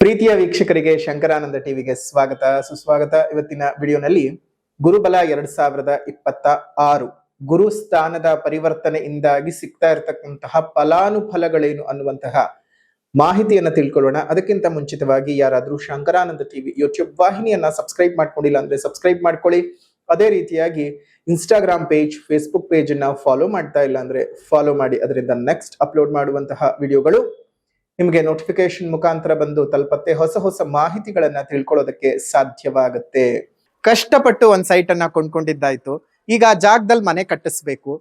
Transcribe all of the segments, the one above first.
ಪ್ರೀತಿಯ ವೀಕ್ಷಕರಿಗೆ ಶಂಕರಾನಂದ ಟಿವಿಗೆ ಸ್ವಾಗತ ಸುಸ್ವಾಗತ. ಇವತ್ತಿನ ವಿಡಿಯೋನಲ್ಲಿ ಗುರುಬಲ 2026 ಗುರು ಸ್ಥಾನದ ಪರಿವರ್ತನೆಯಿಂದಾಗಿ ಸಿಗ್ತಾ ಇರತಕ್ಕಂತಹ ಫಲಾನುಫಲಗಳೇನು ಅನ್ನುವಂತಹ ಮಾಹಿತಿಯನ್ನ ತಿಳ್ಕೊಳ್ಳೋಣ. ಅದಕ್ಕಿಂತ ಮುಂಚಿತವಾಗಿ ಯಾರಾದ್ರೂ ಶಂಕರಾನಂದ ಟಿವಿ ಯೂಟ್ಯೂಬ್ ವಾಹಿನಿಯನ್ನ ಸಬ್ಸ್ಕ್ರೈಬ್ ಮಾಡ್ಕೊಂಡಿಲ್ಲ ಅಂದ್ರೆ ಸಬ್ಸ್ಕ್ರೈಬ್ ಮಾಡ್ಕೊಳ್ಳಿ. ಅದೇ ರೀತಿಯಾಗಿ ಇನ್ಸ್ಟಾಗ್ರಾಮ್ ಪೇಜ್, ಫೇಸ್ಬುಕ್ ಪೇಜ್ ಅನ್ನ ಫಾಲೋ ಮಾಡ್ತಾ ಇಲ್ಲ ಅಂದ್ರೆ ಫಾಲೋ ಮಾಡಿ. ಅದರಿಂದ ನೆಕ್ಸ್ಟ್ ಅಪ್ಲೋಡ್ ಮಾಡುವಂತಹ ವಿಡಿಯೋಗಳು ನಿಮಗೆ ನೋಟಿಫಿಕೇಶನ್ ಮುಖಾಂತರ ಬಂದು ತಲುಪತ್ತೆ. ಹೊಸ ಹೊಸ ಮಾಹಿತಿಗಳನ್ನ ತಿಳ್ಕೊಳ್ಳೋದಕ್ಕೆ ಸಾಧ್ಯವಾಗುತ್ತೆ. ಕಷ್ಟಪಟ್ಟು ಒಂದ್ ಸೈಟ್ ಅನ್ನ ಕೊಂಡ್ಕೊಂಡಿದ್ದಾಯ್ತು. ಈಗ ಆ ಜಾಗದಲ್ಲಿ ಮನೆ ಕಟ್ಟಿಸ್ಬೇಕು.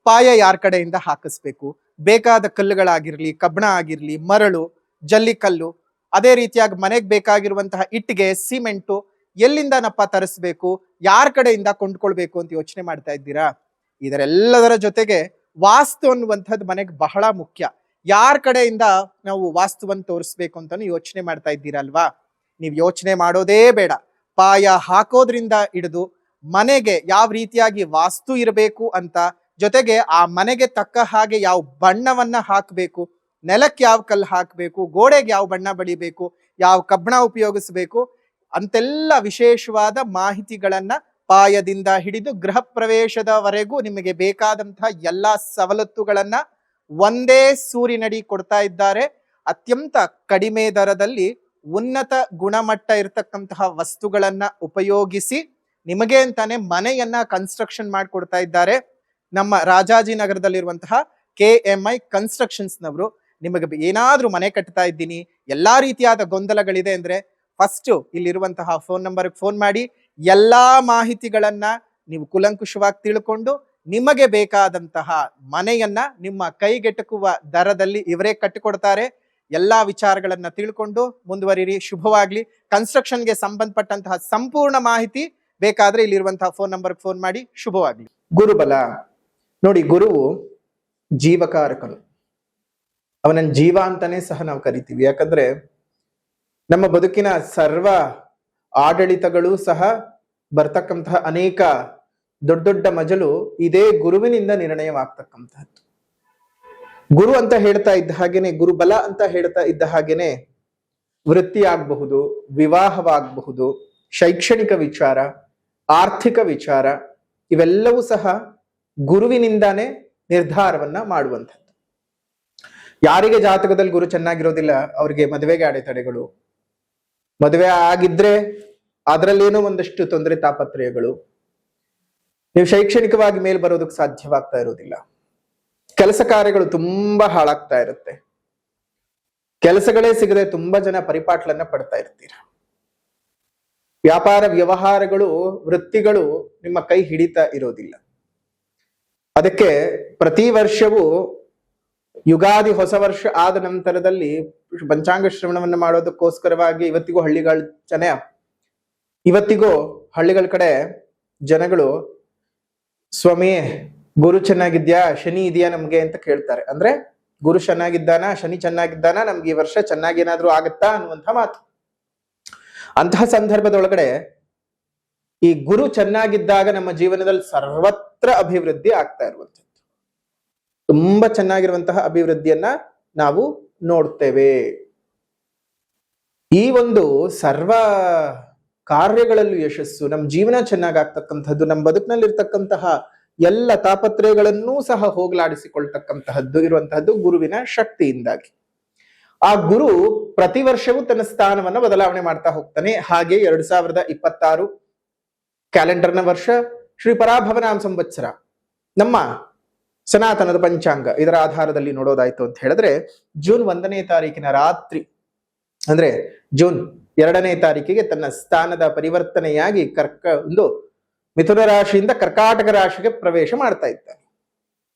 ಪಾಯ ಯಾರ ಕಡೆಯಿಂದ ಹಾಕಿಸ್ಬೇಕು, ಬೇಕಾದ ಕಲ್ಲುಗಳಾಗಿರ್ಲಿ, ಕಬ್ಬಣ ಆಗಿರ್ಲಿ, ಮರಳು, ಜಲ್ಲಿಕಲ್ಲು, ಅದೇ ರೀತಿಯಾಗಿ ಮನೆಗೆ ಬೇಕಾಗಿರುವಂತಹ ಇಟ್ಟಿಗೆ, ಸಿಮೆಂಟು ಎಲ್ಲಿಂದನಪ್ಪ ತರಿಸ್ಬೇಕು, ಯಾರ ಕಡೆಯಿಂದ ಕೊಂಡ್ಕೊಳ್ಬೇಕು ಅಂತ ಯೋಚನೆ ಮಾಡ್ತಾ ಇದ್ದೀರಾ? ಇದರೆಲ್ಲದರ ಜೊತೆಗೆ ವಾಸ್ತು ಅನ್ನುವಂಥದ್ದು ಮನೆಗೆ ಬಹಳ ಮುಖ್ಯ. ಯಾರ ಕಡೆಯಿಂದ ನಾವು ವಾಸ್ತುವನ್ನು ತೋರಿಸ್ಬೇಕು ಅಂತಾನು ಯೋಚನೆ ಮಾಡ್ತಾ ಇದ್ದೀರಲ್ವಾ? ನೀವು ಯೋಚನೆ ಮಾಡೋದೇ ಬೇಡ. ಪಾಯ ಹಾಕೋದ್ರಿಂದ ಹಿಡಿದು ಮನೆಗೆ ಯಾವ ರೀತಿಯಾಗಿ ವಾಸ್ತು ಇರಬೇಕು ಅಂತ, ಜೊತೆಗೆ ಆ ಮನೆಗೆ ತಕ್ಕ ಹಾಗೆ ಯಾವ ಬಣ್ಣವನ್ನ ಹಾಕಬೇಕು, ನೆಲಕ್ಕೆ ಯಾವ ಕಲ್ಲು ಹಾಕಬೇಕು, ಗೋಡೆಗೆ ಯಾವ ಬಣ್ಣ ಬಳಿಬೇಕು, ಯಾವ ಕಬ್ಬಣ ಉಪಯೋಗಿಸ್ಬೇಕು ಅಂತೆಲ್ಲ ವಿಶೇಷವಾದ ಮಾಹಿತಿಗಳನ್ನ ಪಾಯದಿಂದ ಹಿಡಿದು ಗೃಹ ಪ್ರವೇಶದವರೆಗೂ ನಿಮಗೆ ಬೇಕಾದಂತಹ ಎಲ್ಲಾ ಸವಲತ್ತುಗಳನ್ನ ಒಂದೇ ಸೂರಿನಡಿ ಕೊಡ್ತಾ ಇದ್ದಾರೆ. ಅತ್ಯಂತ ಕಡಿಮೆ ದರದಲ್ಲಿ ಉನ್ನತ ಗುಣಮಟ್ಟ ಇರತಕ್ಕಂತಹ ವಸ್ತುಗಳನ್ನ ಉಪಯೋಗಿಸಿ ನಿಮಗೆ ಅಂತಾನೆ ಮನೆಯನ್ನ ಕನ್ಸ್ಟ್ರಕ್ಷನ್ ಮಾಡಿಕೊಡ್ತಾ ಇದ್ದಾರೆ. ನಮ್ಮ ರಾಜಾಜಿನಗರದಲ್ಲಿರುವಂತಹ KMI ಕನ್ಸ್ಟ್ರಕ್ಷನ್ಸ್ ನವರು ನಿಮಗೆ ಏನಾದ್ರೂ ಮನೆ ಕಟ್ತಾ ಇದ್ದೀನಿ, ಎಲ್ಲಾ ರೀತಿಯಾದ ಗೊಂದಲಗಳಿದೆ ಅಂದ್ರೆ ಫಸ್ಟ್ ಇಲ್ಲಿರುವಂತಹ ಫೋನ್ ನಂಬರ್ಗೆ ಫೋನ್ ಮಾಡಿ ಎಲ್ಲಾ ಮಾಹಿತಿಗಳನ್ನ ನೀವು ಕುಲಂಕುಷವಾಗಿ ತಿಳ್ಕೊಂಡು ನಿಮಗೆ ಬೇಕಾದಂತಹ ಮನೆಯನ್ನ ನಿಮ್ಮ ಕೈಗೆಟಕುವ ದರದಲ್ಲಿ ಇವರೇ ಕಟ್ಟಿಕೊಡ್ತಾರೆ. ಎಲ್ಲಾ ವಿಚಾರಗಳನ್ನ ತಿಳ್ಕೊಂಡು ಮುಂದುವರಿರಿ. ಶುಭವಾಗ್ಲಿ. ಕನ್ಸ್ಟ್ರಕ್ಷನ್ಗೆ ಸಂಬಂಧಪಟ್ಟಂತಹ ಸಂಪೂರ್ಣ ಮಾಹಿತಿ ಬೇಕಾದ್ರೆ ಇಲ್ಲಿರುವಂತಹ ಫೋನ್ ನಂಬರ್ಗೆ ಫೋನ್ ಮಾಡಿ. ಶುಭವಾಗ್ಲಿ. ಗುರುಬಲ ನೋಡಿ, ಗುರುವು ಜೀವಕಾರಕನು. ಅವನನ್ನ ಜೀವ ಅಂತಾನೆ ಸಹ ನಾವು ಕರಿತೀವಿ. ಯಾಕಂದ್ರೆ ನಮ್ಮ ಬದುಕಿನ ಸರ್ವ ಆಡಳಿತಗಳು ಸಹ ಬರ್ತಕ್ಕಂತಹ ಅನೇಕ ದೊಡ್ಡ ದೊಡ್ಡ ಮಜಲು ಇದೇ ಗುರುವಿನಿಂದ ನಿರ್ಣಯವಾಗ್ತಕ್ಕಂತಹದ್ದು. ಗುರು ಅಂತ ಹೇಳ್ತಾ ಇದ್ದ ಹಾಗೇನೆ, ಗುರುಬಲ ಅಂತ ಹೇಳ್ತಾ ಇದ್ದ ಹಾಗೇನೆ ವೃತ್ತಿ ಆಗಬಹುದು, ವಿವಾಹವಾಗಬಹುದು, ಶೈಕ್ಷಣಿಕ ವಿಚಾರ, ಆರ್ಥಿಕ ವಿಚಾರ, ಇವೆಲ್ಲವೂ ಸಹ ಗುರುವಿನಿಂದಾನೇ ನಿರ್ಧಾರವನ್ನ ಮಾಡುವಂಥದ್ದು. ಯಾರಿಗೆ ಜಾತಕದಲ್ಲಿ ಗುರು ಚೆನ್ನಾಗಿರೋದಿಲ್ಲ ಅವರಿಗೆ ಮದುವೆಗೆ ಅಡೆತಡೆಗಳು, ಮದುವೆ ಆಗಿದ್ರೆ ಅದರಲ್ಲೇನೋ ಒಂದಷ್ಟು ತೊಂದರೆ ತಾಪತ್ರಯಗಳು, ನೀವು ಶೈಕ್ಷಣಿಕವಾಗಿ ಮೇಲ್ ಬರೋದಕ್ಕೆ ಸಾಧ್ಯವಾಗ್ತಾ ಇರೋದಿಲ್ಲ, ಕೆಲಸ ಕಾರ್ಯಗಳು ತುಂಬಾ ಹಾಳಾಗ್ತಾ ಇರುತ್ತೆ, ಕೆಲಸಗಳೇ ಸಿಗದೆ ತುಂಬಾ ಜನ ಪರಿಪಾಟ್ಲನ್ನ ಪಡ್ತಾ ಇರ್ತೀರ, ವ್ಯಾಪಾರ ವ್ಯವಹಾರಗಳು, ವೃತ್ತಿಗಳು ನಿಮ್ಮ ಕೈ ಹಿಡಿತಾ ಇರೋದಿಲ್ಲ. ಅದಕ್ಕೆ ಪ್ರತಿ ವರ್ಷವೂ ಯುಗಾದಿ ಹೊಸ ವರ್ಷ ಆದ ನಂತರದಲ್ಲಿ ಪಂಚಾಂಗ ಶ್ರವಣವನ್ನು ಮಾಡೋದಕ್ಕೋಸ್ಕರವಾಗಿ ಇವತ್ತಿಗೂ ಹಳ್ಳಿಗಳ ಕಡೆ ಜನಗಳು ಸ್ವಾಮಿ ಗುರು ಚೆನ್ನಾಗಿದ್ಯಾ, ಶನಿ ಇದೆಯಾ ನಮ್ಗೆ ಅಂತ ಕೇಳ್ತಾರೆ. ಅಂದ್ರೆ ಗುರು ಚೆನ್ನಾಗಿದ್ದಾನ, ಶನಿ ಚೆನ್ನಾಗಿದ್ದಾನ, ನಮ್ಗೆ ಈ ವರ್ಷ ಚೆನ್ನಾಗಿ ಏನಾದ್ರೂ ಆಗತ್ತಾ ಅನ್ನುವಂಥ ಮಾತು. ಅಂತಹ ಸಂದರ್ಭದೊಳಗಡೆ ಈ ಗುರು ಚೆನ್ನಾಗಿದ್ದಾಗ ನಮ್ಮ ಜೀವನದಲ್ಲಿ ಸರ್ವತ್ರ ಅಭಿವೃದ್ಧಿ ಆಗ್ತಾ ಇರುವಂಥದ್ದು, ತುಂಬಾ ಚೆನ್ನಾಗಿರುವಂತಹ ಅಭಿವೃದ್ಧಿಯನ್ನ ನಾವು ನೋಡ್ತೇವೆ. ಈ ಒಂದು ಸರ್ವ ಕಾರ್ಯಗಳಲ್ಲೂ ಯಶಸ್ಸು, ನಮ್ಮ ಜೀವನ ಚೆನ್ನಾಗಾಗ್ತಕ್ಕಂಥದ್ದು, ನಮ್ಮ ಬದುಕಿನಲ್ಲಿ ಇರ್ತಕ್ಕಂತಹ ಎಲ್ಲ ತಾಪತ್ರಯಗಳನ್ನೂ ಸಹ ಹೋಗಲಾಡಿಸಿಕೊಳ್ತಕ್ಕಂತಹದ್ದು ಇರುವಂತಹದ್ದು ಗುರುವಿನ ಶಕ್ತಿಯಿಂದಾಗಿ. ಆ ಗುರು ಪ್ರತಿ ವರ್ಷವೂ ತನ್ನ ಸ್ಥಾನವನ್ನ ಬದಲಾವಣೆ ಮಾಡ್ತಾ ಹೋಗ್ತಾನೆ. ಹಾಗೆ 2026 ಕ್ಯಾಲೆಂಡರ್ನ ವರ್ಷ ಶ್ರೀ ಪರಾಭವನಾಮ ಸಂವತ್ಸರ, ನಮ್ಮ ಸನಾತನದ ಪಂಚಾಂಗ, ಇದರ ಆಧಾರದಲ್ಲಿ ನೋಡೋದಾಯ್ತು ಅಂತ ಹೇಳಿದ್ರೆ ಜೂನ್ 1ನೇ ತಾರೀಕಿನ ರಾತ್ರಿ, ಅಂದ್ರೆ ಜೂನ್ 2ನೇ ತಾರೀಕಿಗೆ ತನ್ನ ಸ್ಥಾನದ ಪರಿವರ್ತನೆಯಾಗಿ ಮಿಥುನ ರಾಶಿಯಿಂದ ಕರ್ಕಾಟಕ ರಾಶಿಗೆ ಪ್ರವೇಶ ಮಾಡ್ತಾ ಇದ್ದಾನೆ.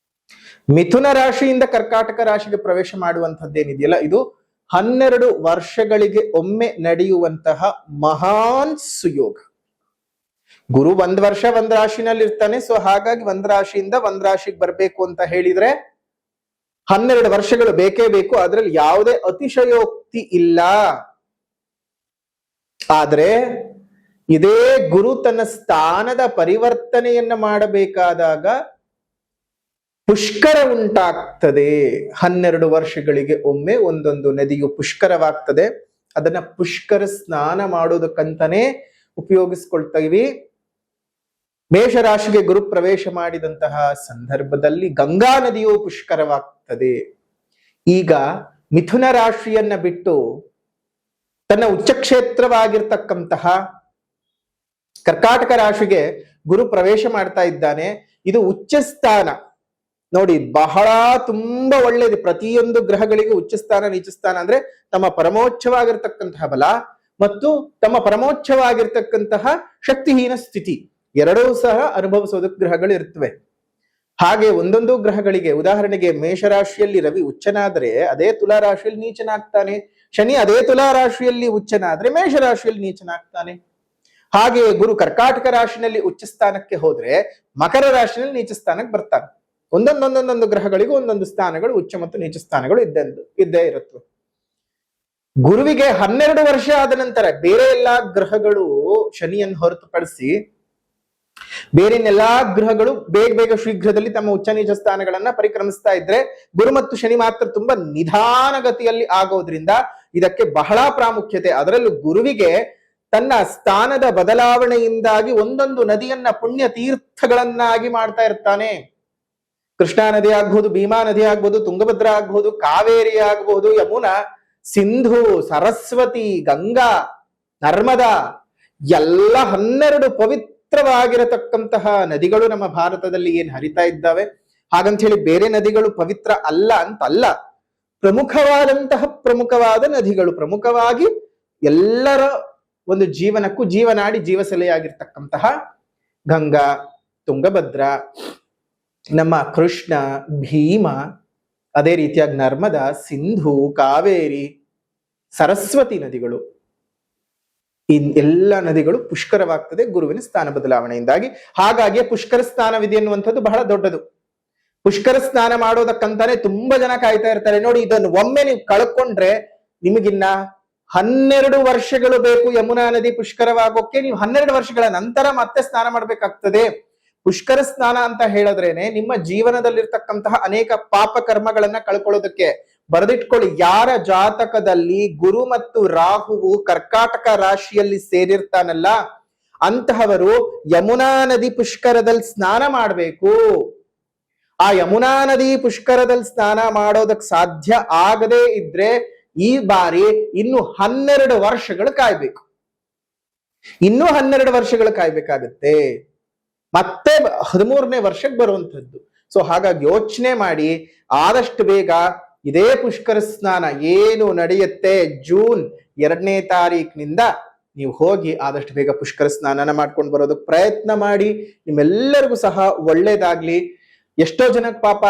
ಮಿಥುನ ರಾಶಿಯಿಂದ ಕರ್ಕಾಟಕ ರಾಶಿಗೆ ಪ್ರವೇಶ ಮಾಡುವಂತದ್ದೇನಿದೆಯಲ್ಲ, ಇದು 12 ವರ್ಷಗಳಿಗೆ ಒಮ್ಮೆ ನಡೆಯುವಂತಹ ಮಹಾನ್ ಸುಯೋಗ. ಗುರು 1 ವರ್ಷ 1 ರಾಶಿನಲ್ಲಿ ಇರ್ತಾನೆ. ಸೊ ಹಾಗಾಗಿ 1 ರಾಶಿಯಿಂದ 1 ರಾಶಿಗೆ ಬರ್ಬೇಕು ಅಂತ ಹೇಳಿದ್ರೆ 12 ವರ್ಷಗಳು ಬೇಕೇ ಬೇಕು. ಅದ್ರಲ್ಲಿ ಯಾವುದೇ ಅತಿಶಯೋಕ್ತಿ ಇಲ್ಲ. ಆದ್ರೆ ಇದೇ ಗುರು ತನ್ನ ಸ್ಥಾನದ ಪರಿವರ್ತನೆಯನ್ನ ಮಾಡಬೇಕಾದಾಗ ಪುಷ್ಕರ ಉಂಟಾಗ್ತದೆ. 12 ವರ್ಷಗಳಿಗೆ ಒಮ್ಮೆ ಒಂದೊಂದು ನದಿಯು ಪುಷ್ಕರವಾಗ್ತದೆ. ಅದನ್ನ ಪುಷ್ಕರ ಸ್ನಾನ ಮಾಡೋದಕ್ಕಂತಾನೆ ಉಪಯೋಗಿಸ್ಕೊಳ್ತೀವಿ. ಮೇಷರಾಶಿಗೆ ಗುರು ಪ್ರವೇಶ ಮಾಡಿದಂತಹ ಸಂದರ್ಭದಲ್ಲಿ ಗಂಗಾ ನದಿಯು ಪುಷ್ಕರವಾಗ್ತದೆ. ಈಗ ಮಿಥುನ ರಾಶಿಯನ್ನ ಬಿಟ್ಟು ತನ್ನ ಉಚ್ಚ ಕ್ಷೇತ್ರವಾಗಿರ್ತಕ್ಕಂತಹ ಕರ್ಕಾಟಕ ರಾಶಿಗೆ ಗುರು ಪ್ರವೇಶ ಮಾಡ್ತಾ ಇದ್ದಾನೆ. ಇದು ಉಚ್ಚ ಸ್ಥಾನ ನೋಡಿ, ಬಹಳ ತುಂಬಾ ಒಳ್ಳೇದು. ಪ್ರತಿಯೊಂದು ಗ್ರಹಗಳಿಗೂ ಉಚ್ಚ ಸ್ಥಾನ ನೀಚ ಸ್ಥಾನ ಅಂದ್ರೆ ತಮ್ಮ ಪರಮೋಚ್ಚವಾಗಿರ್ತಕ್ಕಂತಹ ಬಲ ಮತ್ತು ತಮ್ಮ ಪರಮೋಚ್ಚವಾಗಿರ್ತಕ್ಕಂತಹ ಶಕ್ತಿಹೀನ ಸ್ಥಿತಿ ಎರಡೂ ಸಹ ಅನುಭವಿಸೋದಕ್ಕೆ ಗ್ರಹಗಳು ಇರ್ತವೆ. ಹಾಗೆ ಒಂದೊಂದು ಗ್ರಹಗಳಿಗೆ, ಉದಾಹರಣೆಗೆ ಮೇಷರಾಶಿಯಲ್ಲಿ ರವಿ ಉಚ್ಚನಾದ್ರೆ ಅದೇ ತುಲಾ ರಾಶಿಯಲ್ಲಿ ನೀಚನಾಗ್ತಾನೆ. ಶನಿ ಅದೇ ತುಲಾ ರಾಶಿಯಲ್ಲಿ ಉಚ್ಚನಾದ್ರೆ ಮೇಷರಾಶಿಯಲ್ಲಿ ನೀಚನಾಗ್ತಾನೆ. ಹಾಗೆ ಗುರು ಕರ್ಕಾಟಕ ರಾಶಿನಲ್ಲಿ ಉಚ್ಚ ಸ್ಥಾನಕ್ಕೆ ಹೋದ್ರೆ ಮಕರ ರಾಶಿಯಲ್ಲಿ ನೀಚ ಸ್ಥಾನಕ್ಕೆ ಬರ್ತಾನೆ. ಒಂದೊಂದೊಂದೊಂದೊಂದು ಗ್ರಹಗಳಿಗೂ ಒಂದೊಂದು ಸ್ಥಾನಗಳು ಉಚ್ಚ ಮತ್ತು ನೀಚ ಸ್ಥಾನಗಳು ಇದ್ದೇ ಇರುತ್ತವೆ. ಗುರುವಿಗೆ 12 ವರ್ಷ ಆದ ನಂತರ ಬೇರೆ ಎಲ್ಲಾ ಗ್ರಹಗಳು ಶನಿಯನ್ನು ಹೊರತುಪಡಿಸಿ ಬೇರೆನೆಲ್ಲಾ ಗ್ರಹಗಳು ಬೇಗ ಶೀಘ್ರದಲ್ಲಿ ತಮ್ಮ ಉಚ್ಚ ನೀಚ ಸ್ಥಾನಗಳನ್ನ ಪರಿಕ್ರಮಿಸ್ತಾ ಇದ್ರೆ, ಗುರು ಮತ್ತು ಶನಿ ಮಾತ್ರ ತುಂಬಾ ನಿಧಾನಗತಿಯಲ್ಲಿ ಆಗೋದ್ರಿಂದ ಇದಕ್ಕೆ ಬಹಳ ಪ್ರಾಮುಖ್ಯತೆ. ಅದರಲ್ಲೂ ಗುರುವಿಗೆ ತನ್ನ ಸ್ಥಾನದ ಬದಲಾವಣೆಯಿಂದಾಗಿ ಒಂದೊಂದು ನದಿಯನ್ನ ಪುಣ್ಯ ತೀರ್ಥಗಳನ್ನಾಗಿ ಮಾಡ್ತಾ ಇರ್ತಾನೆ. ಕೃಷ್ಣಾ ನದಿ ಆಗ್ಬಹುದು, ಭೀಮಾ ನದಿ ಆಗ್ಬಹುದು, ತುಂಗಭದ್ರ ಆಗ್ಬಹುದು, ಕಾವೇರಿ ಆಗ್ಬಹುದು, ಯಮುನಾ, ಸಿಂಧು, ಸರಸ್ವತಿ, ಗಂಗಾ, ನರ್ಮದಾ ಎಲ್ಲ 12 ಪವಿತ್ರವಾಗಿರತಕ್ಕಂತಹ ನದಿಗಳು ನಮ್ಮ ಭಾರತದಲ್ಲಿ ಏನ್ ಹರಿತಾ ಇದ್ದಾವೆ. ಹಾಗಂತ ಹೇಳಿ ಬೇರೆ ನದಿಗಳು ಪವಿತ್ರ ಅಲ್ಲ ಅಂತಲ್ಲ. ಪ್ರಮುಖವಾದ ನದಿಗಳು, ಪ್ರಮುಖವಾಗಿ ಎಲ್ಲರ ಒಂದು ಜೀವನಕ್ಕೂ ಜೀವನಾಡಿ ಜೀವಸೆಲೆಯಾಗಿರ್ತಕ್ಕಂತಹ ಗಂಗಾ, ತುಂಗಭದ್ರ, ನಮ್ಮ ಕೃಷ್ಣ, ಭೀಮ, ಅದೇ ರೀತಿಯಾಗಿ ನರ್ಮದಾ, ಸಿಂಧು, ಕಾವೇರಿ, ಸರಸ್ವತಿ ನದಿಗಳು, ಈ ಎಲ್ಲ ನದಿಗಳು ಪುಷ್ಕರವಾಗ್ತದೆ ಗುರುವಿನ ಸ್ಥಾನ ಬದಲಾವಣೆಯಿಂದಾಗಿ. ಹಾಗಾಗಿ ಪುಷ್ಕರ ಸ್ನಾನವಿದೆ ಎನ್ನುವಂಥದ್ದು ಬಹಳ ದೊಡ್ಡದು. ಪುಷ್ಕರ ಸ್ನಾನ ಮಾಡೋದಕ್ಕಂತಾನೆ ತುಂಬಾ ಜನ ಕಾಯ್ತಾ ಇರ್ತಾರೆ. ನೋಡಿ, ಇದನ್ನು ಒಮ್ಮೆ ನೀವು ಕಳ್ಕೊಂಡ್ರೆ ನಿಮಗಿನ್ನ 12 ವರ್ಷಗಳು ಬೇಕು ಯಮುನಾ ನದಿ ಪುಷ್ಕರವಾಗೋಕೆ. ನೀವು 12 ವರ್ಷಗಳ ನಂತರ ಮತ್ತೆ ಸ್ನಾನ ಮಾಡ್ಬೇಕಾಗ್ತದೆ. ಪುಷ್ಕರ ಸ್ನಾನ ಅಂತ ಹೇಳಿದ್ರೇನೆ ನಿಮ್ಮ ಜೀವನದಲ್ಲಿರ್ತಕ್ಕಂತಹ ಅನೇಕ ಪಾಪ ಕರ್ಮಗಳನ್ನ ಕಳ್ಕೊಳ್ಳೋದಕ್ಕೆ. ಬರೆದಿಟ್ಕೊಳ್ಳಿ, ಯಾರ ಜಾತಕದಲ್ಲಿ ಗುರು ಮತ್ತು ರಾಹುವು ಕರ್ಕಾಟಕ ರಾಶಿಯಲ್ಲಿ ಸೇರಿರ್ತಾನಲ್ಲ ಅಂತಹವರು ಯಮುನಾ ನದಿ ಪುಷ್ಕರದಲ್ಲಿ ಸ್ನಾನ ಮಾಡಬೇಕು. ಆ ಯಮುನಾ ನದಿ ಪುಷ್ಕರದಲ್ಲಿ ಸ್ನಾನ ಮಾಡೋದಕ್ಕೆ ಸಾಧ್ಯ ಆಗದೇ ಇದ್ರೆ ಈ ಬಾರಿ ಇನ್ನು 12 ವರ್ಷಗಳು ಕಾಯ್ಬೇಕು. ಇನ್ನೂ 12 ವರ್ಷಗಳು ಕಾಯ್ಬೇಕಾಗತ್ತೆ. ಮತ್ತೆ 13ನೇ ವರ್ಷಕ್ಕೆ ಬರುವಂಥದ್ದು. ಸೊ ಹಾಗಾಗಿ ಯೋಚನೆ ಮಾಡಿ ಆದಷ್ಟು ಬೇಗ ಇದೇ ಪುಷ್ಕರ ಸ್ನಾನ ಏನು ನಡೆಯುತ್ತೆ ಜೂನ್ 2ನೇ ತಾರೀಕಿನಿಂದ ನೀವು ಹೋಗಿ ಆದಷ್ಟು ಬೇಗ ಪುಷ್ಕರ ಸ್ನಾನನ ಮಾಡ್ಕೊಂಡು ಬರೋದಕ್ಕೆ ಪ್ರಯತ್ನ ಮಾಡಿ. ನಿಮ್ಮೆಲ್ಲರಿಗೂ ಸಹ ಒಳ್ಳೇದಾಗ್ಲಿ. ಎಷ್ಟೋ ಜನಕ್ಕೆ ಪಾಪ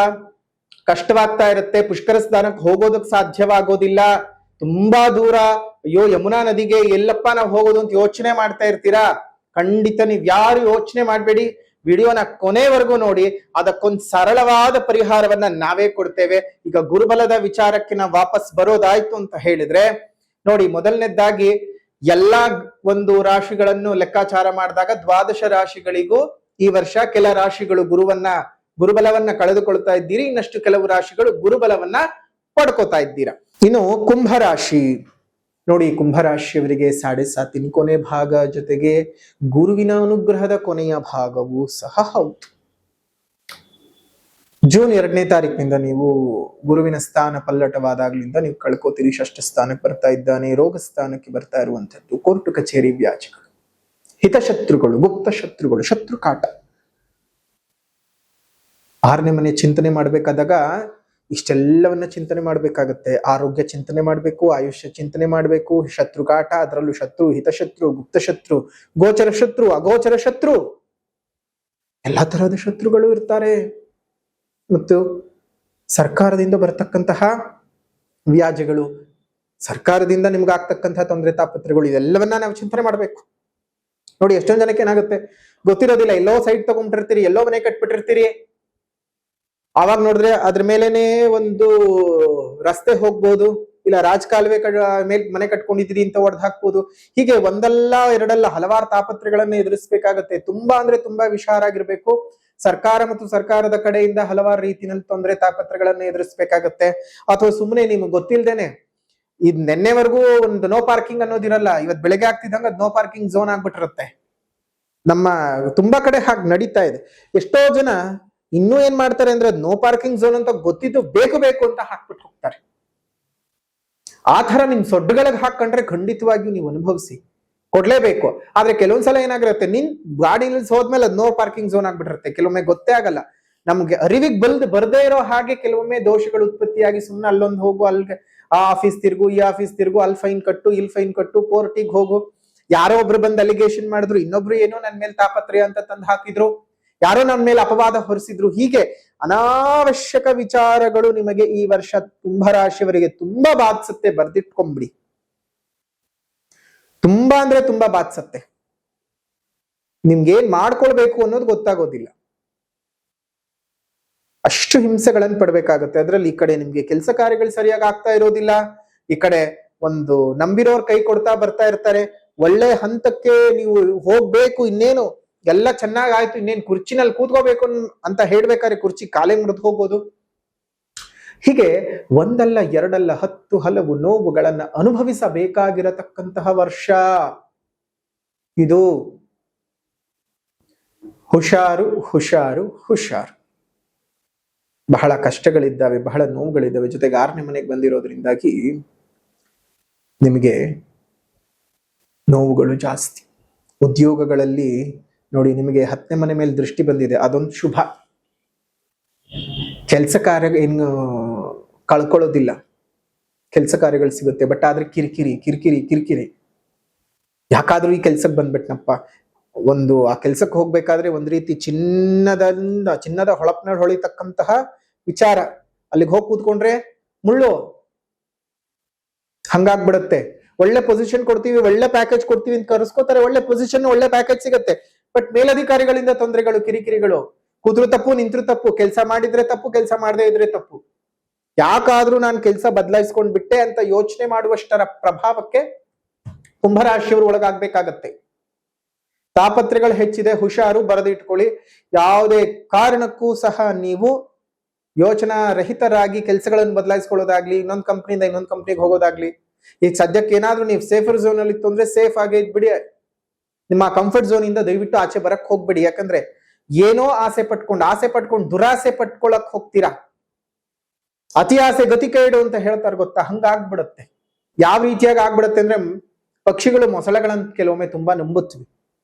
ಕಷ್ಟವಾಗ್ತಾ ಇರುತ್ತೆ, ಪುಷ್ಕರ ಸ್ನಾನಕ್ಕೆ ಹೋಗೋದಕ್ಕೆ ಸಾಧ್ಯವಾಗೋದಿಲ್ಲ, ತುಂಬಾ ದೂರ, ಅಯ್ಯೋ ಯಮುನಾ ನದಿಗೆ ಎಲ್ಲಪ್ಪ ನಾವು ಹೋಗೋದು ಅಂತ ಯೋಚನೆ ಮಾಡ್ತಾ ಇರ್ತೀರಾ. ಖಂಡಿತ ನೀವ್ ಯಾರು ಯೋಚನೆ ಮಾಡ್ಬೇಡಿ. ವಿಡಿಯೋನ ಕೊನೆವರೆಗೂ ನೋಡಿ, ಅದಕ್ಕೊಂದು ಸರಳವಾದ ಪರಿಹಾರವನ್ನ ನಾವೇ ಕೊಡ್ತೇವೆ. ಈಗ ಗುರುಬಲದ ವಿಚಾರಕ್ಕೆ ನಾವು ವಾಪಸ್ ಬರೋದಾಯ್ತು ಅಂತ ಹೇಳಿದ್ರೆ ನೋಡಿ, ಮೊದಲನೇದಾಗಿ ಎಲ್ಲಾ ಒಂದು ರಾಶಿಗಳನ್ನು ಲೆಕ್ಕಾಚಾರ ಮಾಡಿದಾಗ 12 ರಾಶಿಗಳಿಗೂ ಈ ವರ್ಷ ಕೆಲ ರಾಶಿಗಳು ಗುರುಬಲವನ್ನ ಕಳೆದುಕೊಳ್ತಾ ಇದ್ದೀರಿ, ಇನ್ನಷ್ಟು ಕೆಲವು ರಾಶಿಗಳು ಗುರುಬಲವನ್ನ ಪಡ್ಕೋತಾ ಇದ್ದೀರಾ. ಇನ್ನು ಕುಂಭರಾಶಿ ನೋಡಿ, ಕುಂಭರಾಶಿಯವರಿಗೆ 7.5 ಕೊನೆ ಭಾಗ ಜೊತೆಗೆ ಗುರುವಿನ ಅನುಗ್ರಹದ ಕೊನೆಯ ಭಾಗವೂ ಸಹ ಹೌದು. ಜೂನ್ 2ನೇ ತಾರೀಕಿನಿಂದ ನೀವು ಗುರುವಿನ ಸ್ಥಾನ ಪಲ್ಲಟವಾದಾಗ್ಲಿಂದ ನೀವು ಕಳ್ಕೋತೀರಿ. ಷಷ್ಠ ಸ್ಥಾನಕ್ಕೆ ಬರ್ತಾ ಇದ್ದಾನೆ, ರೋಗ ಸ್ಥಾನಕ್ಕೆ ಬರ್ತಾ ಇರುವಂತದ್ದು, ಕೋರ್ಟು ಕಚೇರಿ ವ್ಯಾಜ್ಯಗಳು, ಹಿತಶತ್ರುಗಳು, ಗುಪ್ತ ಶತ್ರುಗಳು, ಶತ್ರುಕಾಟ. 6ನೇ ಮನೆ ಚಿಂತನೆ ಮಾಡ್ಬೇಕಾದಾಗ ಇಷ್ಟೆಲ್ಲವನ್ನ ಚಿಂತನೆ ಮಾಡ್ಬೇಕಾಗತ್ತೆ. ಆರೋಗ್ಯ ಚಿಂತನೆ ಮಾಡ್ಬೇಕು, ಆಯುಷ್ಯ ಚಿಂತನೆ ಮಾಡ್ಬೇಕು, ಶತ್ರುಕಾಟ, ಅದರಲ್ಲೂ ಶತ್ರು, ಹಿತಶತ್ರು, ಗುಪ್ತ ಶತ್ರು, ಗೋಚರ ಶತ್ರು, ಅಗೋಚರ ಶತ್ರು, ಎಲ್ಲಾ ತರಹದ ಶತ್ರುಗಳು ಇರ್ತಾರೆ. ಮತ್ತು ಸರ್ಕಾರದಿಂದ ಬರತಕ್ಕಂತಹ ವ್ಯಾಜ್ಯಗಳು, ಸರ್ಕಾರದಿಂದ ನಿಮ್ಗೆ ಆಗ್ತಕ್ಕಂತಹ ತೊಂದರೆ ತಾಪತ್ರಗಳು, ಇದೆಲ್ಲವನ್ನ ನಾವು ಚಿಂತನೆ ಮಾಡ್ಬೇಕು. ನೋಡಿ, ಎಷ್ಟೊಂದು ಜನಕ್ಕೆ ಏನಾಗುತ್ತೆ ಗೊತ್ತಿರೋದಿಲ್ಲ. ಎಲ್ಲೋ ಸೈಟ್ ತಗೊಂಡ್ಬಿಟ್ಟಿರ್ತೀರಿ, ಎಲ್ಲೋ ಮನೆ ಕಟ್ಬಿಟ್ಟಿರ್ತೀರಿ, ಆವಾಗ ನೋಡಿದ್ರೆ ಅದ್ರ ಮೇಲೇನೆ ಒಂದು ರಸ್ತೆ ಹೋಗ್ಬೋದು, ಇಲ್ಲ ರಾಜಕಾಲುವೆ ಮೇಲ್ ಮನೆ ಕಟ್ಕೊಂಡಿದ್ದೀರಿ ಅಂತ ಹೊಡೆದು ಹಾಕ್ಬೋದು. ಹೀಗೆ ಒಂದಲ್ಲ ಎರಡಲ್ಲ ಹಲವಾರು ತಾಪತ್ರಗಳನ್ನ ಎದುರಿಸ್ಬೇಕಾಗತ್ತೆ. ತುಂಬಾ ಅಂದ್ರೆ ತುಂಬಾ ಹುಷಾರಾಗಿರ್ಬೇಕು. ಸರ್ಕಾರ ಮತ್ತು ಸರ್ಕಾರದ ಕಡೆಯಿಂದ ಹಲವಾರು ರೀತಿಯಲ್ಲಿ ತೊಂದರೆ ತಾಪತ್ರಗಳನ್ನ ಎದುರಿಸ್ಬೇಕಾಗತ್ತೆ. ಅಥವಾ ಸುಮ್ಮನೆ ನಿಮ್ಗೆ ಗೊತ್ತಿಲ್ದೇನೆ ಇದ್ ನೆನ್ನೆವರೆಗೂ ಒಂದು ನೋ ಪಾರ್ಕಿಂಗ್ ಅನ್ನೋದಿರಲ್ಲ, ಇವತ್ ಬೆಳಗ್ಗೆ ಆಗ್ತಿದ್ದಂಗ ಅದ್ ನೋ ಪಾರ್ಕಿಂಗ್ ಝೋನ್ ಆಗ್ಬಿಟ್ಟಿರುತ್ತೆ. ನಮ್ಮ ತುಂಬಾ ಕಡೆ ಹಾಗೆ ನಡೀತಾ ಇದೆ. ಎಷ್ಟೋ ಜನ ಇನ್ನೂ ಏನ್ ಮಾಡ್ತಾರೆ ಅಂದ್ರೆ ನೋ ಪಾರ್ಕಿಂಗ್ ಝೋನ್ ಅಂತ ಗೊತ್ತಿದ್ದು ಬೇಕು ಬೇಕು ಅಂತ ಹಾಕ್ಬಿಟ್ಟು ಹೋಗ್ತಾರೆ. ಆ ತರ ನಿಮ್ ಸೊಡ್ಡುಗಳಿಗೆ ಹಾಕೊಂಡ್ರೆ ಖಂಡಿತವಾಗಿಯೂ ನೀವು ಅನುಭವಿಸಿ ಕೊಡ್ಲೇಬೇಕು. ಆದ್ರೆ ಕೆಲವೊಂದ್ಸಲ ಏನಾಗಿರುತ್ತೆ, ನಿನ್ ಗಾಡಿ ನಿಲ್ಸಿ ಹೋದ್ಮೇಲೆ ಅದ್ ನೋ ಪಾರ್ಕಿಂಗ್ ಝೋನ್ ಆಗ್ಬಿಟ್ಟಿರುತ್ತೆ. ಕೆಲವೊಮ್ಮೆ ಗೊತ್ತೇ ಆಗಲ್ಲ, ನಮ್ಗೆ ಅರಿವಿಗೆ ಬರ್ದೇ ಇರೋ ಹಾಗೆ ಕೆಲವೊಮ್ಮೆ ದೋಷಗಳು ಉತ್ಪತ್ತಿಯಾಗಿ ಸುಮ್ಮನೆ ಅಲ್ಲೊಂದು ಹೋಗು, ಅಲ್ಲಿ ಆ ಆಫೀಸ್ ತಿರ್ಗು, ಈ ಆಫೀಸ್ ತಿರ್ಗು, ಅಲ್ಲಿ ಫೈನ್ ಕಟ್ಟು, ಇಲ್ಲಿ ಫೈನ್ ಕಟ್ಟು, ಕೋರ್ಟಿಗೆ ಹೋಗು, ಯಾರೋ ಒಬ್ರು ಬಂದು ಅಲಿಗೇಷನ್ ಮಾಡಿದ್ರು, ಇನ್ನೊಬ್ರು ಏನೋ ನನ್ ಮೇಲೆ ತಾಪತ್ರಯ ಅಂತ ತಂದು ಹಾಕಿದ್ರು, ಯಾರೋ ನನ್ನ ಮೇಲೆ ಅಪವಾದ ಹೊರಿಸಿದ್ರು. ಹೀಗೆ ಅನಾವಶ್ಯಕ ವಿಚಾರಗಳು ನಿಮಗೆ ಈ ವರ್ಷ ಕುಂಭರಾಶಿಯವರಿಗೆ ತುಂಬಾ ಬಾಧಿಸುತ್ತೆ. ಬರ್ದಿಟ್ಕೊಂಬಿಡಿ, ತುಂಬಾ ಅಂದ್ರೆ ತುಂಬಾ ಬಾಧಿಸತ್ತೆ. ನಿಮ್ಗೇನ್ ಮಾಡ್ಕೊಳ್ಬೇಕು ಅನ್ನೋದು ಗೊತ್ತಾಗೋದಿಲ್ಲ, ಅಷ್ಟು ಹಿಂಸೆಗಳನ್ನು ಪಡ್ಬೇಕಾಗತ್ತೆ. ಅದ್ರಲ್ಲಿ ಈ ಕಡೆ ನಿಮ್ಗೆ ಕೆಲಸ ಕಾರ್ಯಗಳು ಸರಿಯಾಗಿ ಆಗ್ತಾ ಇರೋದಿಲ್ಲ, ಈ ಕಡೆ ಒಂದು ನಂಬಿರೋರ್ ಕೈ ಕೊಡ್ತಾ ಬರ್ತಾ ಇರ್ತಾರೆ. ಒಳ್ಳೆ ಹಂತಕ್ಕೆ ನೀವು ಹೋಗ್ಬೇಕು, ಇನ್ನೇನು ಎಲ್ಲ ಚೆನ್ನಾಗ್ ಆಯ್ತು, ಇನ್ನೇನು ಕುರ್ಚಿನಲ್ಲಿ ಕೂತ್ಕೋಬೇಕು ಅಂತ ಹೇಳ್ಬೇಕಾದ್ರೆ ಕುರ್ಚಿ ಕಾಲೇ ಮುರಿದು ಹೋಗೋದು. ಹೀಗೆ ಒಂದಲ್ಲ ಎರಡಲ್ಲ 10 ಹಲವು ನೋವುಗಳನ್ನ ಅನುಭವಿಸಬೇಕಾಗಿರತಕ್ಕಂತಹ ವರ್ಷ ಇದು. ಹುಷಾರು ಹುಷಾರು ಹುಷಾರು. ಬಹಳ ಕಷ್ಟಗಳಿದ್ದಾವೆ, ಬಹಳ ನೋವುಗಳಿದ್ದಾವೆ. ಜೊತೆಗೆ 6ನೇ ಮನೆಗೆ ಬಂದಿರೋದ್ರಿಂದಾಗಿ ನಿಮಗೆ ನೋವುಗಳು ಜಾಸ್ತಿ. ಉದ್ಯೋಗಗಳಲ್ಲಿ ನೋಡಿ, ನಿಮಗೆ 10ನೇ ಮನೆ ಮೇಲೆ ದೃಷ್ಟಿ ಬಂದಿದೆ, ಅದೊಂದು ಶುಭ. ಕೆಲಸ ಕಾರ್ಯ ಏನು ಕಳ್ಕೊಳ್ಳೋದಿಲ್ಲ, ಕೆಲಸ ಕಾರ್ಯಗಳು ಸಿಗುತ್ತೆ. ಬಟ್ ಆದ್ರೆ ಕಿರಿಕಿರಿ ಕಿರಿಕಿರಿ ಕಿರಿಕಿರಿ. ಯಾಕಾದ್ರೂ ಈ ಕೆಲ್ಸಕ್ಕೆ ಬಂದ್ಬಿಟ್ನಪ್ಪ, ಒಂದು ಆ ಕೆಲ್ಸಕ್ಕೆ ಹೋಗ್ಬೇಕಾದ್ರೆ ಒಂದ್ ರೀತಿ ಚಿನ್ನದ ಹೊಳಪ್ನಲ್ಲಿ ಹೊಳಿತಕ್ಕಂತಹ ವಿಚಾರ. ಅಲ್ಲಿಗೆ ಹೋಗಿ ಕೂತ್ಕೊಂಡ್ರೆ ಮುಳ್ಳು, ಹಂಗಾಗ್ಬಿಡತ್ತೆ. ಒಳ್ಳೆ ಪೊಸಿಷನ್ ಕೊಡ್ತೀವಿ, ಒಳ್ಳೆ ಪ್ಯಾಕೇಜ್ ಕೊಡ್ತೀವಿ ಅಂತ ಕರೆಸ್ಕೋತಾರೆ, ಒಳ್ಳೆ ಪೊಸಿಷನ್ ಒಳ್ಳೆ ಪ್ಯಾಕೇಜ್ ಸಿಗತ್ತೆ. ಬಟ್ ಮೇಲಧಿಕಾರಿಗಳಿಂದ ತೊಂದರೆಗಳು, ಕಿರಿಕಿರಿಗಳು. ಕೂತ್ರು ತಪ್ಪು, ನಿಂತ್ರು ತಪ್ಪು, ಕೆಲಸ ಮಾಡಿದ್ರೆ ತಪ್ಪು, ಕೆಲಸ ಮಾಡದೇ ಇದ್ರೆ ತಪ್ಪು. ಯಾಕಾದ್ರೂ ನಾನು ಕೆಲಸ ಬದಲಾಯಿಸ್ಕೊಂಡ್ ಬಿಟ್ಟೆ ಅಂತ ಯೋಚನೆ ಮಾಡುವಷ್ಟರ ಪ್ರಭಾವಕ್ಕೆ ಕುಂಭರಾಶಿಯವರು ಒಳಗಾಗ್ಬೇಕಾಗತ್ತೆ. ತಾಪತ್ರೆಗಳು ಹೆಚ್ಚಿದೆ, ಹುಷಾರು, ಬರೆದಿಟ್ಕೊಳ್ಳಿ. ಯಾವುದೇ ಕಾರಣಕ್ಕೂ ಸಹ ನೀವು ಯೋಚನಾ ರಹಿತರಾಗಿ ಕೆಲಸಗಳನ್ನು ಬದಲಾಯಿಸ್ಕೊಳ್ಳೋದಾಗ್ಲಿ, ಇನ್ನೊಂದು ಕಂಪ್ನಿಯಿಂದ ಇನ್ನೊಂದು ಕಂಪ್ನಿಗೆ ಹೋಗೋದಾಗ್ಲಿ. ಈಗ ಸದ್ಯಕ್ಕೆ ಏನಾದ್ರೂ ನೀವು ಸೇಫರ್ ಝೋನ್ ಅಲ್ಲಿ ಇತ್ತು ಅಂದ್ರೆ ಸೇಫ್ ಆಗಿ ಇದ್ಬಿಡಿ. ನಿಮ್ಮ ಕಂಫರ್ಟ್ ಝೋನ್ ಇಂದ ದಯವಿಟ್ಟು ಆಚೆ ಬರಕ್ ಹೋಗ್ಬಿಡಿ. ಯಾಕಂದ್ರೆ ಏನೋ ಆಸೆ ಪಟ್ಕೊಂಡು ದುರಾಸೆ ಪಟ್ಕೊಳಕ್ ಹೋಗ್ತೀರಾ. ಅತಿ ಆಸೆ ಗತಿ ಕೇಡು ಅಂತ ಹೇಳ್ತಾರೆ ಗೊತ್ತಾ, ಹಂಗಾಗ್ಬಿಡತ್ತೆ. ಯಾವ ರೀತಿಯಾಗಿ ಆಗ್ಬಿಡತ್ತೆ ಅಂದ್ರೆ, ಪಕ್ಷಿಗಳು ಮೊಸಳೆಗಳನ್ನ ಕೆಲವೊಮ್ಮೆ ತುಂಬಾ ನಂಬುತ್ತವೆ.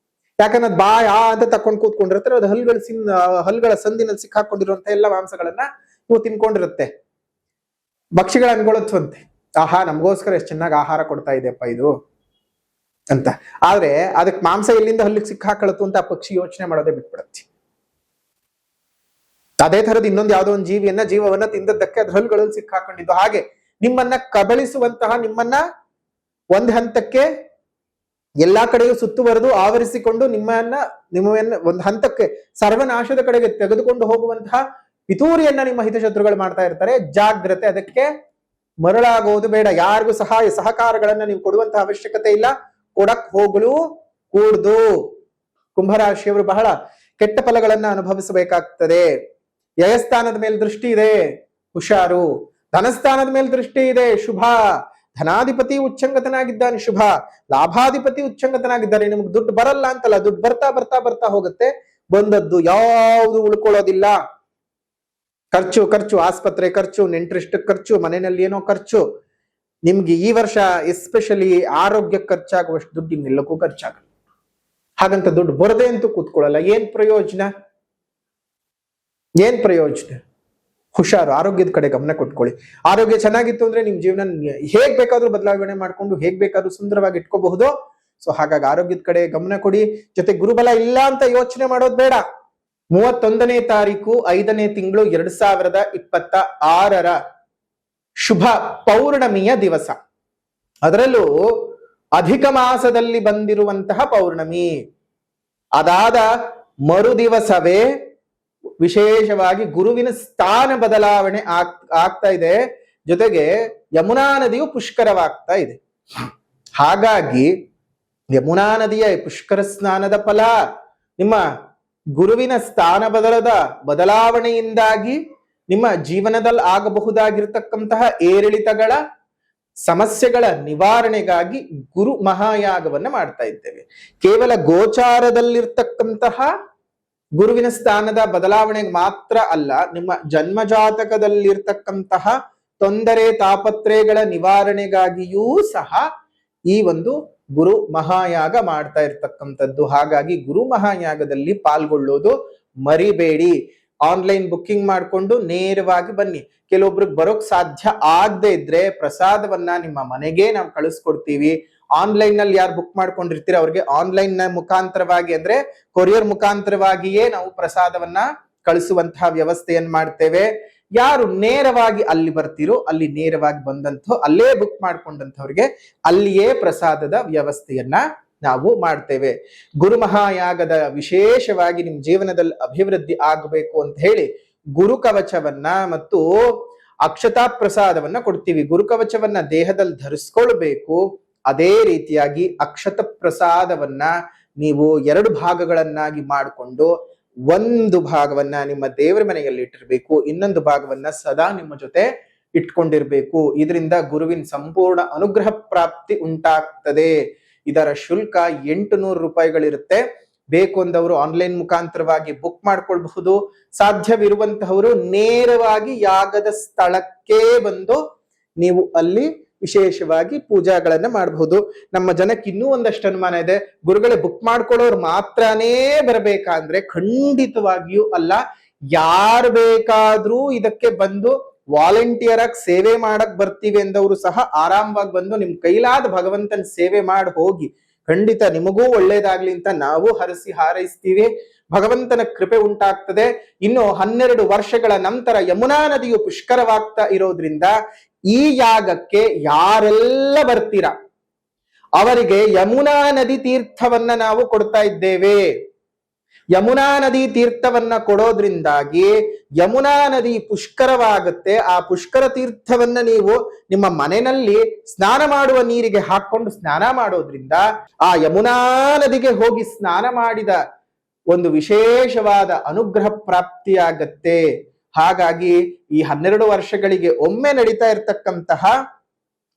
ಯಾಕಂದ್ರೆ ಬಾ ಅಂತ ತಕೊಂಡ್ ಕೂತ್ಕೊಂಡಿರ್ತಾರೆ, ಅದು ಹಲ್ಗಳ ಸಂದಿನಲ್ಲಿ ಸಿಕ್ಕಾಕೊಂಡಿರುವಂತ ಎಲ್ಲ ಮಾಂಸಗಳನ್ನ ನೀವು ತಿನ್ಕೊಂಡಿರುತ್ತೆ. ಪಕ್ಷಿಗಳ ಅನ್ಕೊಳ್ಳುತ್ತವಂತೆ, ಆಹಾ ನಮಗೋಸ್ಕರ ಎಷ್ಟು ಚೆನ್ನಾಗಿ ಆಹಾರ ಕೊಡ್ತಾ ಇದೆಯಪ್ಪ ಇದು ಅಂತ. ಆದ್ರೆ ಅದಕ್ಕೆ ಮಾಂಸ ಎಲ್ಲಿಂದ ಹಲ್ಲಿಗೆ ಸಿಕ್ಕಾಕೊಳ್ಳುತ್ತು ಅಂತ ಆ ಪಕ್ಷಿ ಯೋಚನೆ ಮಾಡೋದೇ ಬಿಟ್ಬಿಡತ್ತೆ. ಅದೇ ತರದ್ ಇನ್ನೊಂದು ಯಾವುದೋ ಒಂದು ಜೀವವನ್ನ ತಿಂದದ್ದಕ್ಕೆ ಅದ್ರ ಹಲ್ಲುಗಳಲ್ಲಿ ಸಿಕ್ಕಾಕೊಂಡಿದ್ದು. ಹಾಗೆ ನಿಮ್ಮನ್ನ ಕಬಳಿಸುವಂತಹ, ನಿಮ್ಮನ್ನ ಒಂದ್ ಹಂತಕ್ಕೆ ಎಲ್ಲಾ ಕಡೆಯೂ ಸುತ್ತುವರೆದು ಆವರಿಸಿಕೊಂಡು ನಿಮ್ಮನ್ನ ಒಂದು ಹಂತಕ್ಕೆ ಸರ್ವನಾಶದ ಕಡೆಗೆ ತೆಗೆದುಕೊಂಡು ಹೋಗುವಂತಹ ಪಿತೂರಿಯನ್ನ ನಿಮ್ಮ ಹಿತಶತ್ರುಗಳು ಮಾಡ್ತಾ ಇರ್ತಾರೆ. ಜಾಗ್ರತೆ, ಅದಕ್ಕೆ ಮರಳಾಗೋದು ಬೇಡ. ಯಾರಿಗೂ ಸಹಕಾರಗಳನ್ನ ನೀವು ಕೊಡುವಂತಹ ಅವಶ್ಯಕತೆ ಇಲ್ಲ, ಕೊಡಕ್ ಹೋಗಲು ಕೂಡ್ದು. ಕುಂಭರಾಶಿಯವರು ಬಹಳ ಕೆಟ್ಟ ಫಲಗಳನ್ನ ಅನುಭವಿಸಬೇಕಾಗ್ತದೆ. ವ್ಯಯಸ್ಥಾನದ ಮೇಲೆ ದೃಷ್ಟಿ ಇದೆ, ಹುಷಾರು. ಧನಸ್ಥಾನದ ಮೇಲೆ ದೃಷ್ಟಿ ಇದೆ, ಶುಭ. ಧನಾಧಿಪತಿ ಉಚ್ಚಂಗತನಾಗಿದ್ದಾನೆ, ಶುಭ. ಲಾಭಾಧಿಪತಿ ಉಚ್ಚಂಗತನಾಗಿದ್ದಾನೆ. ನಿಮ್ಗೆ ದುಡ್ಡು ಬರಲ್ಲ ಅಂತಲ್ಲ, ದುಡ್ಡು ಬರ್ತಾ ಬರ್ತಾ ಬರ್ತಾ ಹೋಗುತ್ತೆ. ಬಂದದ್ದು ಯಾವುದು ಉಳ್ಕೊಳ್ಳೋದಿಲ್ಲ. ಖರ್ಚು ಖರ್ಚು, ಆಸ್ಪತ್ರೆ ಖರ್ಚು, ನೆಂಟ್ರಿಷ್ಟ ಖರ್ಚು, ಮನೆಯಲ್ಲಿ ಏನೋ ಖರ್ಚು. ನಿಮ್ಗೆ ಈ ವರ್ಷ ಎಸ್ಪೆಷಲಿ ಆರೋಗ್ಯ ಖರ್ಚಾಗುವಷ್ಟು ದುಡ್ಡು ಇನ್ನೆಲ್ಲಕ್ಕೂ ಖರ್ಚಾಗಲ್ಲ. ಹಾಗಂತ ದುಡ್ಡು ಬರದೆ ಅಂತೂ ಕೂತ್ಕೊಳ್ಳಲ್ಲ. ಏನ್ ಪ್ರಯೋಜನ? ಹುಷಾರು, ಆರೋಗ್ಯದ ಕಡೆ ಗಮನ ಕೊಟ್ಕೊಳ್ಳಿ. ಆರೋಗ್ಯ ಚೆನ್ನಾಗಿತ್ತು ಅಂದ್ರೆ ನಿಮ್ ಜೀವನ ಹೇಗ್ ಬೇಕಾದ್ರೂ ಬದಲಾವಣೆ ಮಾಡ್ಕೊಂಡು ಹೇಗ್ ಬೇಕಾದ್ರೂ ಸುಂದರವಾಗಿ ಇಟ್ಕೋಬಹುದು. ಸೊ ಹಾಗಾಗಿ ಆರೋಗ್ಯದ ಕಡೆ ಗಮನ ಕೊಡಿ. ಜೊತೆ ಗುರುಬಲ ಇಲ್ಲ ಅಂತ ಯೋಚನೆ ಮಾಡೋದು ಬೇಡ. 31ನೇ ತಾರೀಕು 5ನೇ ತಿಂಗಳು 2026 ಶುಭ ಪೌರ್ಣಮಿಯ ದಿವಸ. ಅದರಲ್ಲೂ ಅಧಿಕ ಮಾಸದಲ್ಲಿ ಬಂದಿರುವಂತಹ ಪೌರ್ಣಮಿ. ಅದಾದ ಮರು ದಿವಸವೇ ವಿಶೇಷವಾಗಿ ಗುರುವಿನ ಸ್ಥಾನ ಬದಲಾವಣೆ ಆಗ್ತಾ ಇದೆ. ಜೊತೆಗೆ ಯಮುನಾ ನದಿಯು ಪುಷ್ಕರವಾಗ್ತಾ ಇದೆ. ಹಾಗಾಗಿ ಯಮುನಾ ನದಿಯ ಪುಷ್ಕರ ಸ್ನಾನದ ಫಲ, ನಿಮ್ಮ ಗುರುವಿನ ಸ್ಥಾನ ಬದಲಾವಣೆಯಿಂದಾಗಿ ನಿಮ್ಮ ಜೀವನದಲ್ಲಿ ಆಗಬಹುದಾಗಿರ್ತಕ್ಕಂತಹ ಏರಿಳಿತಗಳ ಸಮಸ್ಯೆಗಳ ನಿವಾರಣೆಗಾಗಿ ಗುರು ಮಹಾಯಾಗವನ್ನ ಮಾಡ್ತಾ ಇದ್ದೇವೆ. ಕೇವಲ ಗೋಚಾರದಲ್ಲಿರ್ತಕ್ಕಂತಹ ಗುರುವಿನ ಸ್ಥಾನದ ಬದಲಾವಣೆಗೆ ಮಾತ್ರ ಅಲ್ಲ, ನಿಮ್ಮ ಜನ್ಮ ಜಾತಕದಲ್ಲಿರ್ತಕ್ಕಂತಹ ತೊಂದರೆ ತಾಪತ್ರೆಗಳ ನಿವಾರಣೆಗಾಗಿಯೂ ಸಹ ಈ ಒಂದು ಗುರು ಮಹಾಯಾಗ ಮಾಡ್ತಾ ಇರ್ತಕ್ಕಂಥದ್ದು. ಹಾಗಾಗಿ ಗುರು ಮಹಾಯಾಗದಲ್ಲಿ ಪಾಲ್ಗೊಳ್ಳೋದು ಮರಿಬೇಡಿ. ಆನ್ಲೈನ್ ಬುಕ್ಕಿಂಗ್ ಮಾಡಿಕೊಂಡು ನೇರವಾಗಿ ಬನ್ನಿ. ಕೆಲವೊಬ್ರಿಗೆ ಬರೋಕ್ ಸಾಧ್ಯ ಆಗದೆ ಇದ್ರೆ ಪ್ರಸಾದವನ್ನ ನಿಮ್ಮ ಮನೆಗೆ ನಾವು ಕಳಿಸ್ಕೊಡ್ತೀವಿ. ಆನ್ಲೈನ್ ನಲ್ಲಿ ಯಾರು ಬುಕ್ ಮಾಡ್ಕೊಂಡಿರ್ತೀರ ಅವ್ರಿಗೆ ಆನ್ಲೈನ್ ನ ಮುಖಾಂತರವಾಗಿ ಅಂದ್ರೆ ಕೊರಿಯರ್ ಮುಖಾಂತರವಾಗಿಯೇ ನಾವು ಪ್ರಸಾದವನ್ನ ಕಳಿಸುವಂತಹ ವ್ಯವಸ್ಥೆಯನ್ನ ಮಾಡ್ತೇವೆ. ಯಾರು ನೇರವಾಗಿ ಅಲ್ಲಿ ಬರ್ತಿರೋ ಅಲ್ಲಿ ನೇರವಾಗಿ ಬಂದಂತ ಅಲ್ಲೇ ಬುಕ್ ಮಾಡ್ಕೊಂಡಂತವ್ರಿಗೆ ಅಲ್ಲಿಯೇ ಪ್ರಸಾದದ ವ್ಯವಸ್ಥೆಯನ್ನ ನಾವು ಮಾಡ್ತೇವೆ. ಗುರು ಮಹಾಯಾಗದ ವಿಶೇಷವಾಗಿ ನಿಮ್ ಜೀವನದಲ್ಲಿ ಅಭಿವೃದ್ಧಿ ಆಗಬೇಕು ಅಂತ ಹೇಳಿ ಗುರುಕವಚವನ್ನ ಮತ್ತು ಅಕ್ಷತಾ ಪ್ರಸಾದವನ್ನ ಕೊಡ್ತೀವಿ. ಗುರುಕವಚವನ್ನ ದೇಹದಲ್ಲಿ ಧರಿಸ್ಕೊಳ್ಬೇಕು. ಅದೇ ರೀತಿಯಾಗಿ ಅಕ್ಷತ ಪ್ರಸಾದವನ್ನ ನೀವು 2 ಭಾಗಗಳನ್ನಾಗಿ ಮಾಡಿಕೊಂಡು ಒಂದು ಭಾಗವನ್ನ ನಿಮ್ಮ ದೇವರ ಮನೆಯಲ್ಲಿ ಇಟ್ಟಿರ್ಬೇಕು, ಇನ್ನೊಂದು ಭಾಗವನ್ನ ಸದಾ ನಿಮ್ಮ ಜೊತೆ ಇಟ್ಕೊಂಡಿರ್ಬೇಕು. ಇದರಿಂದ ಗುರುವಿನ ಸಂಪೂರ್ಣ ಅನುಗ್ರಹ ಪ್ರಾಪ್ತಿ ಉಂಟಾಗ್ತದೆ. ಇದರ ಶುಲ್ಕ 800 ರೂಪಾಯಿಗಳಿರುತ್ತೆ. ಬೇಕು ಅಂದವರು ಆನ್ಲೈನ್ ಮುಖಾಂತರವಾಗಿ ಬುಕ್ ಮಾಡ್ಕೊಳ್ಬಹುದು. ಸಾಧ್ಯವಿರುವಂತಹವರು ನೇರವಾಗಿ ಯಾಗದ ಸ್ಥಳಕ್ಕೆ ಬಂದು ನೀವು ಅಲ್ಲಿ ವಿಶೇಷವಾಗಿ ಪೂಜಾಗಳನ್ನ ಮಾಡಬಹುದು. ನಮ್ಮ ಜನಕ್ಕೆ ಇನ್ನೂ ಒಂದಷ್ಟು ಅನುಮಾನ ಇದೆ, ಗುರುಗಳೇ ಬುಕ್ ಮಾಡ್ಕೊಳ್ಳೋರು ಮಾತ್ರನೇ ಬರ್ಬೇಕಂದ್ರೆ ಖಂಡಿತವಾಗಿಯೂ ಅಲ್ಲ. ಯಾರು ಬೇಕಾದ್ರೂ ಇದಕ್ಕೆ ಬಂದು ವಾಲಂಟಿಯರ್ ಆಗಿ ಸೇವೆ ಮಾಡಕ್ ಬರ್ತೀವಿ ಎಂದವರು ಸಹ ಆರಾಮವಾಗಿ ಬಂದು ನಿಮ್ ಕೈಲಾದ ಭಗವಂತನ ಸೇವೆ ಮಾಡಿ ಹೋಗಿ. ಖಂಡಿತ ನಿಮಗೂ ಒಳ್ಳೇದಾಗ್ಲಿ ಅಂತ ನಾವು ಹರಸಿ ಹಾರೈಸ್ತೀವಿ. ಭಗವಂತನ ಕೃಪೆ ಉಂಟಾಗ್ತದೆ. ಇನ್ನು 12 ವರ್ಷಗಳ ನಂತರ ಯಮುನಾ ನದಿಯು ಪುಷ್ಕರವಾಗ್ತಾ ಇರೋದ್ರಿಂದ ಈ ಯಾಗಕ್ಕೆ ಯಾರೆಲ್ಲ ಬರ್ತೀರಾ ಅವರಿಗೆ ಯಮುನಾ ನದಿ ತೀರ್ಥವನ್ನ ನಾವು ಕೊಡ್ತಾ ಇದ್ದೇವೆ. ಯಮುನಾ ನದಿ ತೀರ್ಥವನ್ನ ಕೊಡೋದ್ರಿಂದಾಗಿ ಯಮುನಾ ನದಿ ಪುಷ್ಕರವಾಗುತ್ತೆ. ಆ ಪುಷ್ಕರ ತೀರ್ಥವನ್ನ ನೀವು ನಿಮ್ಮ ಮನೆಯಲ್ಲಿ ಸ್ನಾನ ಮಾಡುವ ನೀರಿಗೆ ಹಾಕೊಂಡು ಸ್ನಾನ ಮಾಡೋದ್ರಿಂದ ಆ ಯಮುನಾ ನದಿಗೆ ಹೋಗಿ ಸ್ನಾನ ಮಾಡಿದ ಒಂದು ವಿಶೇಷವಾದ ಅನುಗ್ರಹ ಪ್ರಾಪ್ತಿಯಾಗತ್ತೆ. ಹಾಗಾಗಿ ಈ 12 ವರ್ಷಗಳಿಗೆ ಒಮ್ಮೆ ನಡೀತಾ ಇರ್ತಕ್ಕಂತಹ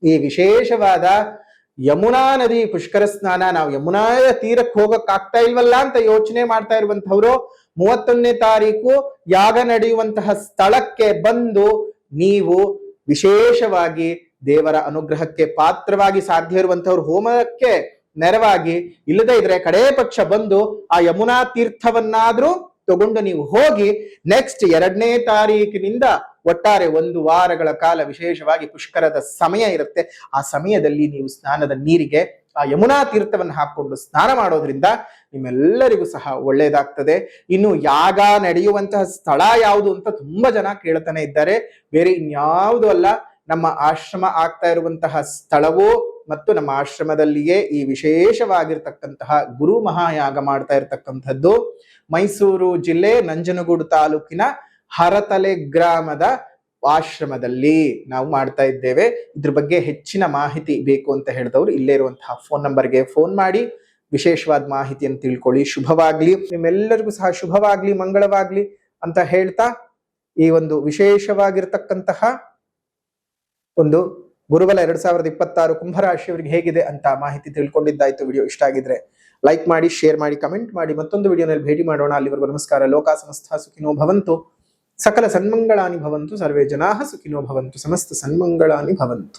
ಈ ವಿಶೇಷವಾದ ಯಮುನಾ ನದಿ ಪುಷ್ಕರ ಸ್ನಾನ, ನಾವು ಯಮುನಾ ತೀರಕ್ಕೆ ಹೋಗಕ್ ಆಗ್ತಾ ಇಲ್ವಲ್ಲ ಅಂತ ಯೋಚನೆ ಮಾಡ್ತಾ ಇರುವಂತಹವರು 31ನೇ ತಾರೀಕು ಯಾಗ ನಡೆಯುವಂತಹ ಸ್ಥಳಕ್ಕೆ ಬಂದು ನೀವು ವಿಶೇಷವಾಗಿ ದೇವರ ಅನುಗ್ರಹಕ್ಕೆ ಪಾತ್ರವಾಗಿ ಸಾಧ್ಯ ಇರುವಂತವ್ರು ಹೋಮಕ್ಕೆ ನೆರವಾಗಿ, ಇಲ್ಲದೇ ಇದ್ರೆ ಕಡೇ ಪಕ್ಷ ಬಂದು ಆ ಯಮುನಾ ತೀರ್ಥವನ್ನಾದ್ರೂ ತಗೊಂಡು ನೀವು ಹೋಗಿ ನೆಕ್ಸ್ಟ್ 2ನೇ ತಾರೀಕಿನಿಂದ ಒಟ್ಟಾರೆ 1 ವಾರಗಳ ಕಾಲ ವಿಶೇಷವಾಗಿ ಪುಷ್ಕರದ ಸಮಯ ಇರುತ್ತೆ. ಆ ಸಮಯದಲ್ಲಿ ನೀವು ಸ್ನಾನದ ನೀರಿಗೆ ಆ ಯಮುನಾ ತೀರ್ಥವನ್ನು ಹಾಕೊಂಡು ಸ್ನಾನ ಮಾಡೋದ್ರಿಂದ ನಿಮ್ಮೆಲ್ಲರಿಗೂ ಸಹ ಒಳ್ಳೇದಾಗ್ತದೆ. ಇನ್ನು ಯಾಗ ನಡೆಯುವಂತಹ ಸ್ಥಳ ಯಾವುದು ಅಂತ ತುಂಬಾ ಜನ ಕೇಳ್ತಾನೆ ಇದ್ದಾರೆ. ಬೇರೆ ಇನ್ಯಾವುದು ಅಲ್ಲ, ನಮ್ಮ ಆಶ್ರಮ ಆಗ್ತಾ ಇರುವಂತಹ ಸ್ಥಳವು ಮತ್ತು ನಮ್ಮ ಆಶ್ರಮದಲ್ಲಿಯೇ ಈ ವಿಶೇಷವಾಗಿರ್ತಕ್ಕಂತಹ ಗುರು ಮಹಾಯಾಗ ಮಾಡ್ತಾ ಇರತಕ್ಕಂಥದ್ದು ಮೈಸೂರು ಜಿಲ್ಲೆ ನಂಜನಗೂಡು ತಾಲೂಕಿನ ಹರತಲೆ ಗ್ರಾಮದ ಆಶ್ರಮದಲ್ಲಿ ನಾವು ಮಾಡ್ತಾ ಇದ್ದೇವೆ. ಇದ್ರ ಬಗ್ಗೆ ಹೆಚ್ಚಿನ ಮಾಹಿತಿ ಬೇಕು ಅಂತ ಹೇಳಿದವರು ಇಲ್ಲೇ ಇರುವಂತಹ ಫೋನ್ ನಂಬರ್ಗೆ ಫೋನ್ ಮಾಡಿ ವಿಶೇಷವಾದ ಮಾಹಿತಿಯನ್ನು ತಿಳ್ಕೊಳ್ಳಿ. ಶುಭವಾಗ್ಲಿ, ನಿಮ್ಮೆಲ್ಲರಿಗೂ ಸಹ ಶುಭವಾಗ್ಲಿ, ಮಂಗಳವಾಗ್ಲಿ ಅಂತ ಹೇಳ್ತಾ ಈ ಒಂದು ವಿಶೇಷವಾಗಿರ್ತಕ್ಕಂತಹ ಒಂದು ಗುರುಬಲ 2026 ಕುಂಭರಾಶಿಯವರಿಗೆ ಹೇಗಿದೆ ಅಂತ ಮಾಹಿತಿ ತಿಳ್ಕೊಂಡಿದ್ದಾಯ್ತು. ವಿಡಿಯೋ ಇಷ್ಟ ಆಗಿದ್ರೆ ಲೈಕ್ ಮಾಡಿ, ಶೇರ್ ಮಾಡಿ, ಕಮೆಂಟ್ ಮಾಡಿ. ಮತ್ತೊಂದು ವಿಡಿಯೋನಲ್ಲಿ ಭೇಟಿ ಮಾಡೋಣ. ಅಲ್ಲಿವರೆಗೂ ನಮಸ್ಕಾರ. ಲೋಕ ಸಮಸ್ತ ಸುಖಿನೋ ಭವಂತು, ಸಕಲ ಸನ್ಮಂಗಳಾನಿ ಭವಂತು, ಸರ್ವೇ ಜನಾಃ ಸುಖಿನೋ ಭವಂತು, ಸಮಸ್ತ ಸನ್ಮಂಗಳಾನಿ ಭವಂತು.